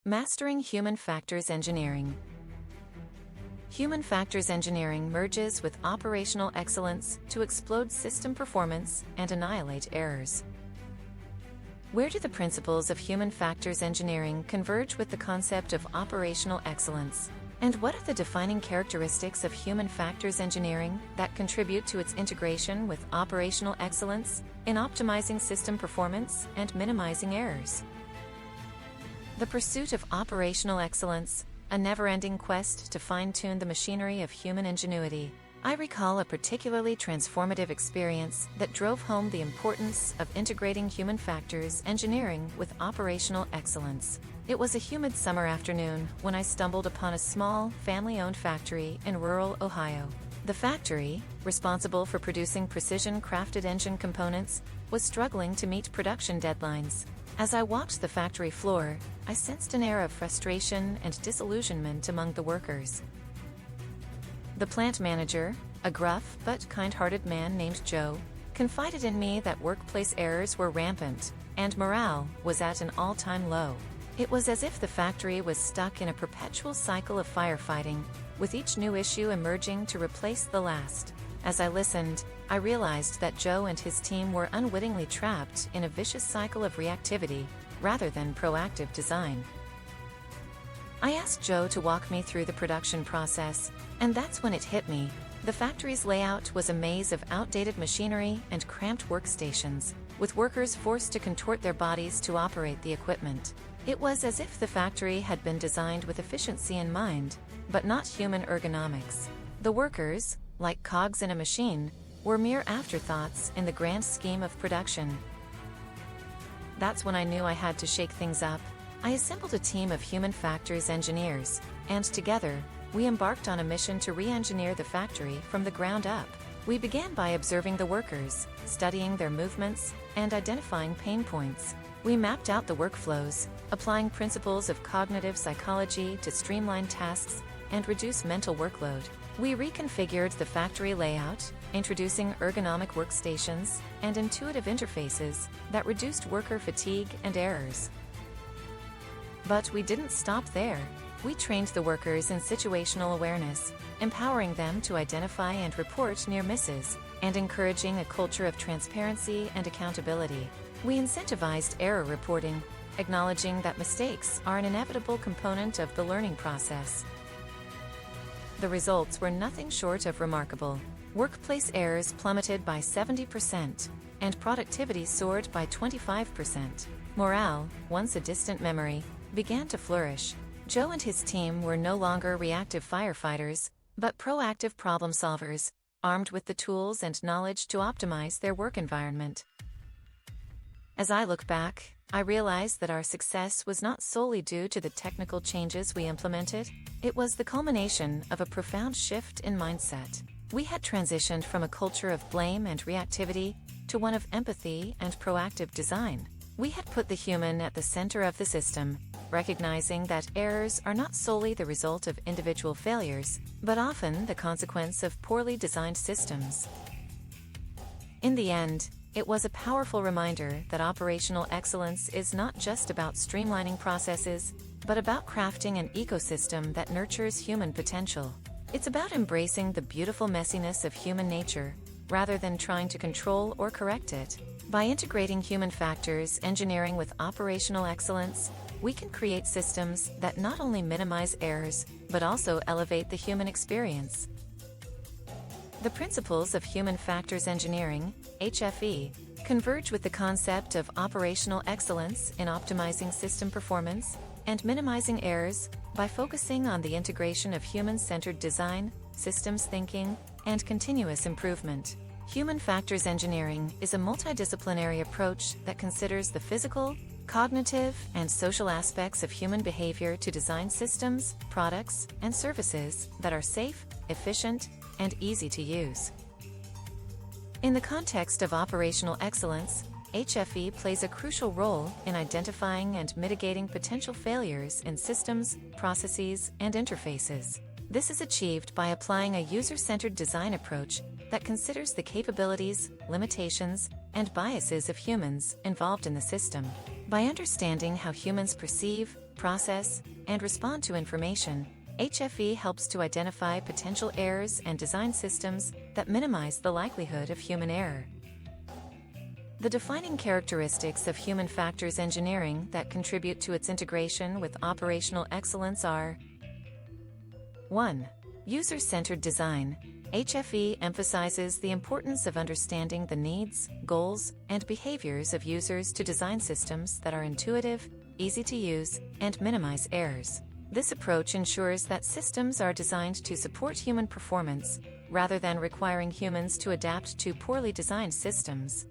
Mastering Human Factors Engineering. Human factors engineering merges with operational excellence to explode system performance and annihilate errors. Where do the principles of human factors engineering converge with the concept of operational excellence? And what are the defining characteristics of human factors engineering that contribute to its integration with operational excellence in optimizing system performance and minimizing errors? The pursuit of operational excellence, a never-ending quest to fine-tune the machinery of human ingenuity. I recall a particularly transformative experience that drove home the importance of integrating human factors engineering with operational excellence. It was a humid summer afternoon when I stumbled upon a small, family-owned factory in rural Ohio. The factory, responsible for producing precision-crafted engine components, was struggling to meet production deadlines. As I walked the factory floor, I sensed an air of frustration and disillusionment among the workers. The plant manager, a gruff but kind-hearted man named Joe, confided in me that workplace errors were rampant, and morale was at an all-time low. It was as if the factory was stuck in a perpetual cycle of firefighting, with each new issue emerging to replace the last. As I listened, I realized that Joe and his team were unwittingly trapped in a vicious cycle of reactivity, rather than proactive design. I asked Joe to walk me through the production process, and that's when it hit me. The factory's layout was a maze of outdated machinery and cramped workstations, with workers forced to contort their bodies to operate the equipment. It was as if the factory had been designed with efficiency in mind, but not human ergonomics. The workers, like cogs in a machine, were mere afterthoughts in the grand scheme of production. That's when I knew I had to shake things up. I assembled a team of human factors engineers, and together, we embarked on a mission to re-engineer the factory from the ground up. We began by observing the workers, studying their movements, and identifying pain points. We mapped out the workflows, applying principles of cognitive psychology to streamline tasks and reduce mental workload. We reconfigured the factory layout, introducing ergonomic workstations and intuitive interfaces that reduced worker fatigue and errors. But we didn't stop there. We trained the workers in situational awareness, empowering them to identify and report near misses, and encouraging a culture of transparency and accountability. We incentivized error reporting, acknowledging that mistakes are an inevitable component of the learning process. The results were nothing short of remarkable. Workplace errors plummeted by 70%, and productivity soared by 25%. Morale, once a distant memory, began to flourish. Joe and his team were no longer reactive firefighters, but proactive problem solvers, armed with the tools and knowledge to optimize their work environment. As I look back, I realize that our success was not solely due to the technical changes we implemented. It was the culmination of a profound shift in mindset. We had transitioned from a culture of blame and reactivity to one of empathy and proactive design. We had put the human at the center of the system, recognizing that errors are not solely the result of individual failures, but often the consequence of poorly designed systems. In the end, it was a powerful reminder that operational excellence is not just about streamlining processes, but about crafting an ecosystem that nurtures human potential. It's about embracing the beautiful messiness of human nature, rather than trying to control or correct it. By integrating human factors engineering with operational excellence, we can create systems that not only minimize errors, but also elevate the human experience. The principles of human factors engineering, HFE, converge with the concept of operational excellence in optimizing system performance and minimizing errors by focusing on the integration of human-centered design, systems thinking, and continuous improvement. Human factors engineering is a multidisciplinary approach that considers the physical, cognitive, and social aspects of human behavior to design systems, products, and services that are safe, efficient, and easy to use. In the context of operational excellence, HFE plays a crucial role in identifying and mitigating potential failures in systems, processes, and interfaces. This is achieved by applying a user-centered design approach that considers the capabilities, limitations, and biases of humans involved in the system. By understanding how humans perceive, process, and respond to information, HFE helps to identify potential errors and design systems that minimize the likelihood of human error. The defining characteristics of human factors engineering that contribute to its integration with operational excellence are: 1. User-centered design. HFE emphasizes the importance of understanding the needs, goals, and behaviors of users to design systems that are intuitive, easy to use, and minimize errors. This approach ensures that systems are designed to support human performance, rather than requiring humans to adapt to poorly designed systems.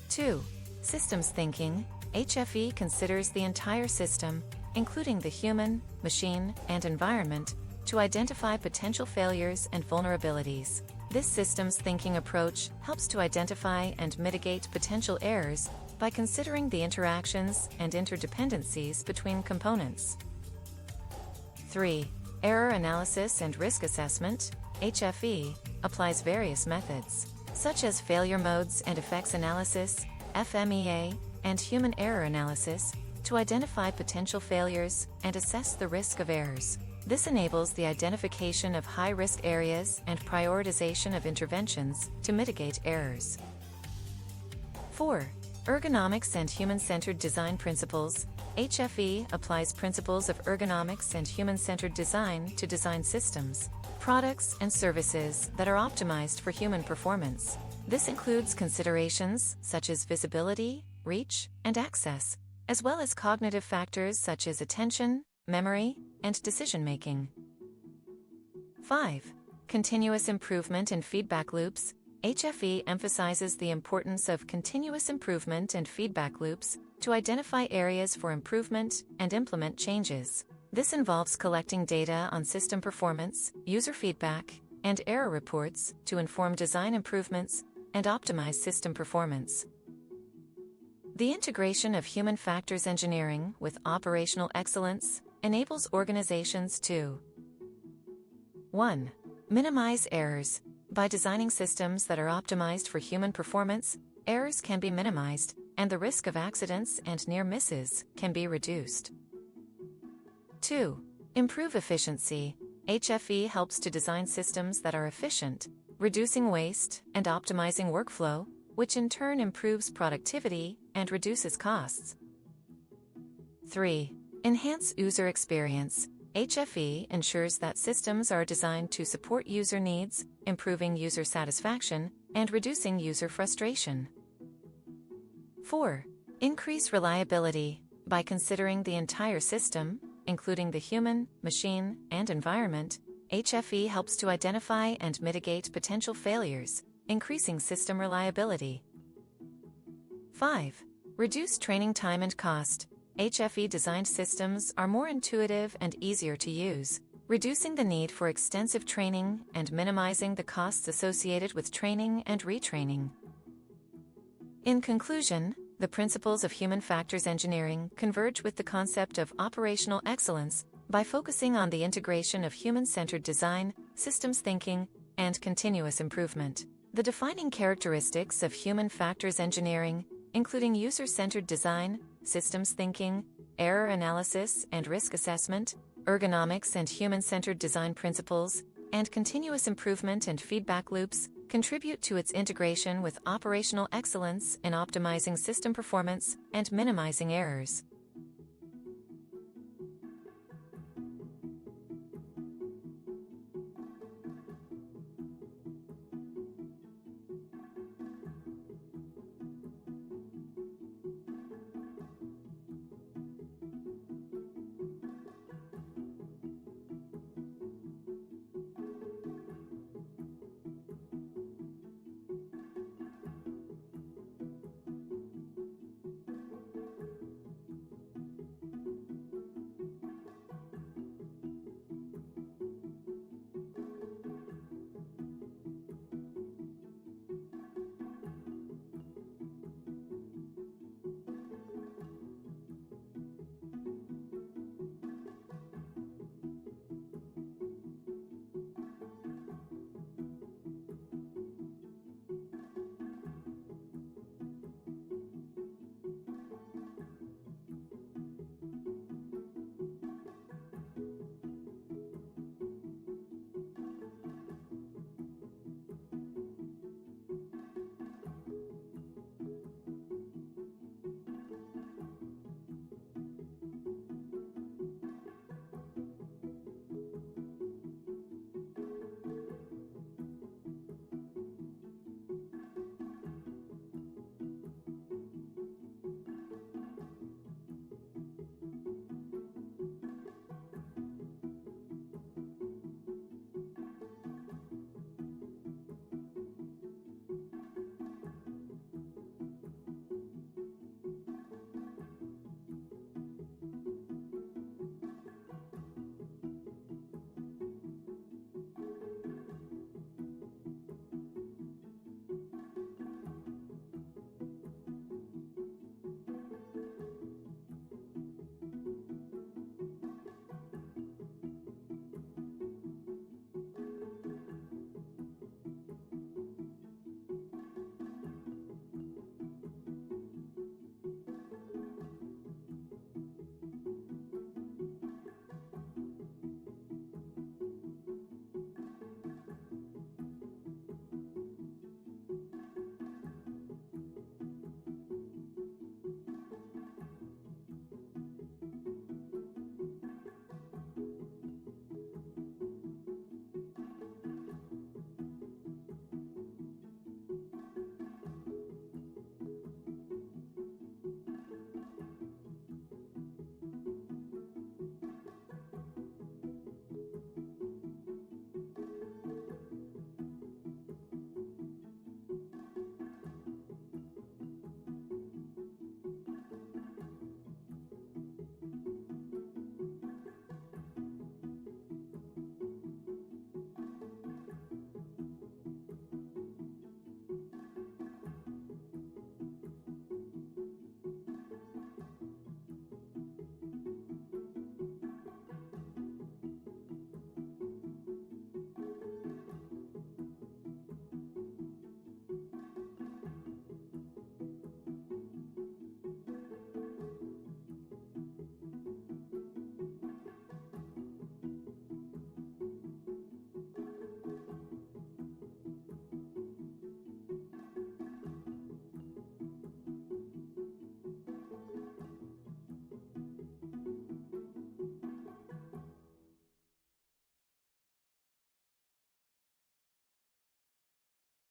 2. Systems thinking. HFE considers the entire system, including the human, machine, and environment, to identify potential failures and vulnerabilities. This systems thinking approach helps to identify and mitigate potential errors by considering the interactions and interdependencies between components. 3. Error analysis and risk assessment. HFE applies various methods, such as failure modes and effects analysis, FMEA, and human error analysis, to identify potential failures and assess the risk of errors. This enables the identification of high-risk areas and prioritization of interventions to mitigate errors. 4. Ergonomics and human-centered design principles. HFE applies principles of ergonomics and human-centered design to design systems, products, and services that are optimized for human performance. This includes considerations such as visibility, reach, and access, as well as cognitive factors such as attention, memory, and decision-making. 5. Continuous improvement and feedback loops. HFE emphasizes the importance of continuous improvement and feedback loops to identify areas for improvement and implement changes. This involves collecting data on system performance, user feedback, and error reports to inform design improvements and optimize system performance. The integration of human factors engineering with operational excellence enables organizations to: 1. Minimize errors. By designing systems that are optimized for human performance, errors can be minimized, and the risk of accidents and near misses can be reduced. 2. Improve efficiency. HFE helps to design systems that are efficient, reducing waste and optimizing workflow, which in turn improves productivity and reduces costs. 3. Enhance user experience. HFE ensures that systems are designed to support user needs, improving user satisfaction, and reducing user frustration. 4. Increase reliability. By considering the entire system, including the human, machine, and environment, HFE helps to identify and mitigate potential failures, increasing system reliability. 5. Reduce training time and cost. HFE-designed systems are more intuitive and easier to use, reducing the need for extensive training and minimizing the costs associated with training and retraining. In conclusion, the principles of human factors engineering converge with the concept of operational excellence by focusing on the integration of human-centered design, systems thinking, and continuous improvement. The defining characteristics of human factors engineering, including user-centered design, systems thinking, error analysis and risk assessment, ergonomics and human-centered design principles, and continuous improvement and feedback loops, contribute to its integration with operational excellence in optimizing system performance and minimizing errors.